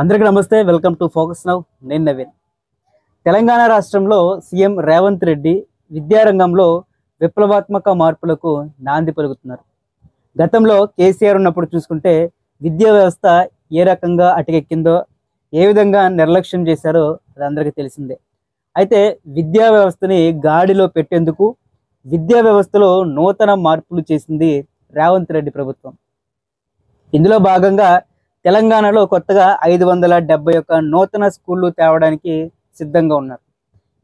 అందరికీ నమస్తే, welcome to focus now. నేను నవీన్. తెలంగాణ రాష్ట్రంలో సీఎం రేవంత్ రెడ్డి విద్యారంగంలో విప్లవాత్మక మార్పులకు నాంది పలుకుతున్నారు. గతంలో కేసీఆర్ ఉన్నప్పుడు చూసుకుంటే విద్యా వ్యవస్థ ఏ రకంగా అటకెక్కిందో, ఏ విధంగా నిర్లక్ష్యం చేశారో అది అందరికీ తెలిసిందే. అయితే విద్యా వ్యవస్థని గాడిలో పెట్టేందుకు విద్యా వ్యవస్థలో నూతన మార్పులు చేసింది రేవంత్ రెడ్డి ప్రభుత్వం. ఇందులో భాగంగా తెలంగాణలో కొత్తగా 571 నూతన స్కూళ్ళు తేవడానికి సిద్ధంగా ఉన్నారు.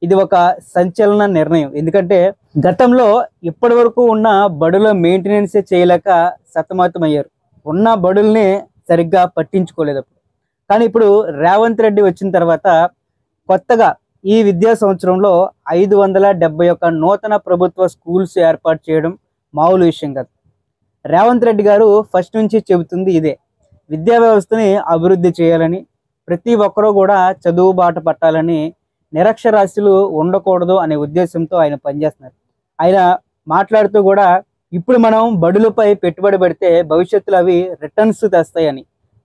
ఇది ఒక సంచలన నిర్ణయం. ఎందుకంటే గతంలో ఇప్పటి వరకు ఉన్న బడుల మెయింటెనెన్సే చేయలేక సతమతమయ్యారు. ఉన్న బడుల్ని సరిగ్గా పట్టించుకోలేదు. కానీ ఇప్పుడు రేవంత్ రెడ్డి వచ్చిన తర్వాత కొత్తగా ఈ విద్యా సంవత్సరంలో 571 నూతన ప్రభుత్వ స్కూల్స్ ఏర్పాటు చేయడం మామూలు విషయం కాదు. రేవంత్ రెడ్డి గారు ఫస్ట్ నుంచి చెబుతుంది ఇదే, విద్యా వ్యవస్థని అభివృద్ధి చేయాలని, ప్రతి ఒక్కరూ కూడా చదువు బాట పట్టాలని, నిరక్షరాస్యులు ఉండకూడదు అనే ఉద్దేశంతో ఆయన పనిచేస్తున్నారు. ఆయన మాట్లాడుతూ కూడా ఇప్పుడు మనం బడులపై పెట్టుబడి పెడితే భవిష్యత్తులో అవి రిటర్న్స్ తెస్తాయని.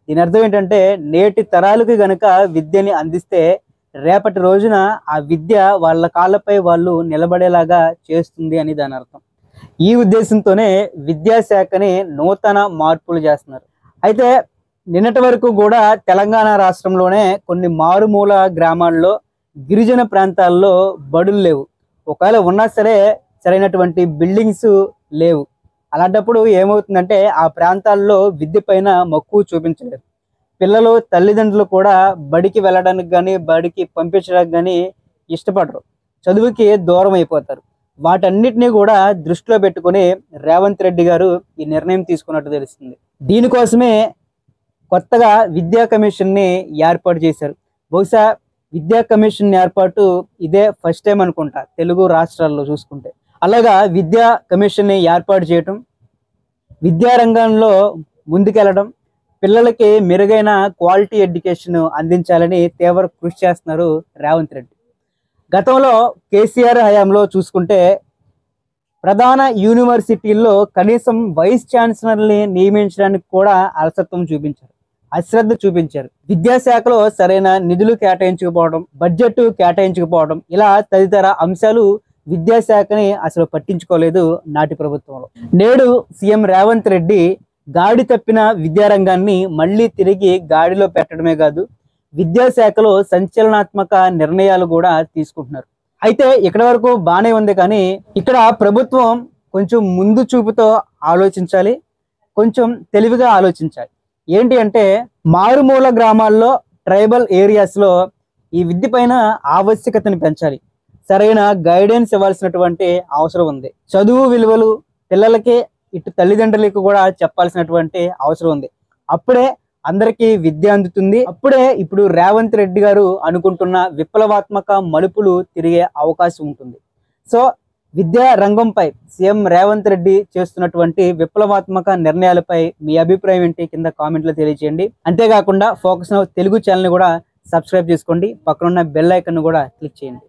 దీని అర్థం ఏంటంటే నేటి తరాలకు గనక విద్యని అందిస్తే రేపటి రోజున ఆ విద్య వాళ్ళ కాళ్ళపై వాళ్ళు నిలబడేలాగా చేస్తుంది అని దాని అర్థం. ఈ ఉద్దేశంతోనే విద్యాశాఖని నూతన మార్పులు చేస్తున్నారు. అయితే నిన్నటి వరకు కూడా తెలంగాణ రాష్ట్రంలోనే కొన్ని మారుమూల గ్రామాల్లో, గిరిజన ప్రాంతాల్లో బడులు లేవు. ఒకవేళ ఉన్నా సరే సరైనటువంటి బిల్డింగ్స్ లేవు. అలాంటప్పుడు ఏమవుతుందంటే ఆ ప్రాంతాల్లో విద్య పైన మక్కువ చూపించలేదు. పిల్లలు, తల్లిదండ్రులు కూడా బడికి వెళ్ళడానికి కానీ, బడికి పంపించడానికి కానీ ఇష్టపడరు. చదువుకి దూరం అయిపోతారు. వాటన్నిటినీ కూడా దృష్టిలో పెట్టుకుని రేవంత్ రెడ్డి గారు ఈ నిర్ణయం తీసుకున్నట్టు తెలుస్తుంది. దీనికోసమే కొత్తగా విద్యా కమిషన్ని ఏర్పాటు చేశారు. బహుశా విద్యా కమిషన్ ఏర్పాటు ఇదే ఫస్ట్ టైం అనుకుంటా తెలుగు రాష్ట్రాల్లో చూసుకుంటే. అలాగా విద్యా కమిషన్ని ఏర్పాటు చేయటం, విద్యారంగంలో ముందుకెళ్ళడం, పిల్లలకి మెరుగైన క్వాలిటీ ఎడ్యుకేషన్ అందించాలని తీవ్ర కృషి చేస్తున్నారు రేవంత్ రెడ్డి. గతంలో కేసీఆర్ హయాంలో చూసుకుంటే ప్రధాన యూనివర్సిటీల్లో కనీసం వైస్ ఛాన్సలర్ని నియమించడానికి కూడా అశ్రద్ధ చూపించారు. విద్యాశాఖలో సరైన నిధులు కేటాయించకపోవడం, బడ్జెట్ కేటాయించకపోవడం, ఇలా తదితర అంశాలు విద్యాశాఖని అసలు పట్టించుకోలేదు నాటి ప్రభుత్వంలో. నేడు సీఎం రేవంత్ రెడ్డి గాడి తప్పిన విద్యారంగాన్ని మళ్ళీ తిరిగి గాడిలో పెట్టడమే కాదు, విద్యాశాఖలో సంచలనాత్మక నిర్ణయాలు కూడా తీసుకుంటున్నారు. అయితే ఇక్కడ వరకు బాగానే ఉంది, కానీ ఇక్కడ ప్రభుత్వం కొంచెం ముందు చూపుతో ఆలోచించాలి, కొంచెం తెలివిగా ఆలోచించాలి. ఏంటి అంటే మారుమూల గ్రామాల్లో, ట్రైబల్ ఏరియాస్లో ఈ విద్య పైన ఆవశ్యకతను పెంచాలి. సరైన గైడెన్స్ ఇవ్వాల్సినటువంటి అవసరం ఉంది. చదువు విలువలు పిల్లలకి, ఇటు తల్లిదండ్రులకు కూడా చెప్పాల్సినటువంటి అవసరం ఉంది. అప్పుడే అందరికీ విద్య అందుతుంది. అప్పుడే ఇప్పుడు రేవంత్ రెడ్డి గారు అనుకుంటున్న విప్లవాత్మక మలుపులు తిరిగే అవకాశం ఉంటుంది. సో విద్యా రంగంపై సీఎం రేవంత్ రెడ్డి చేస్తున్నటువంటి విప్లవాత్మక నిర్ణయాలపై మీ అభిప్రాయం ఏంటి కింద కామెంట్లో తెలియజేయండి. అంతేకాకుండా ఫోకస్ నౌ తెలుగు ఛానల్ని కూడా సబ్స్క్రైబ్ చేసుకోండి. పక్కనున్న బెల్ ఐకాన్ కూడా క్లిక్ చేయండి.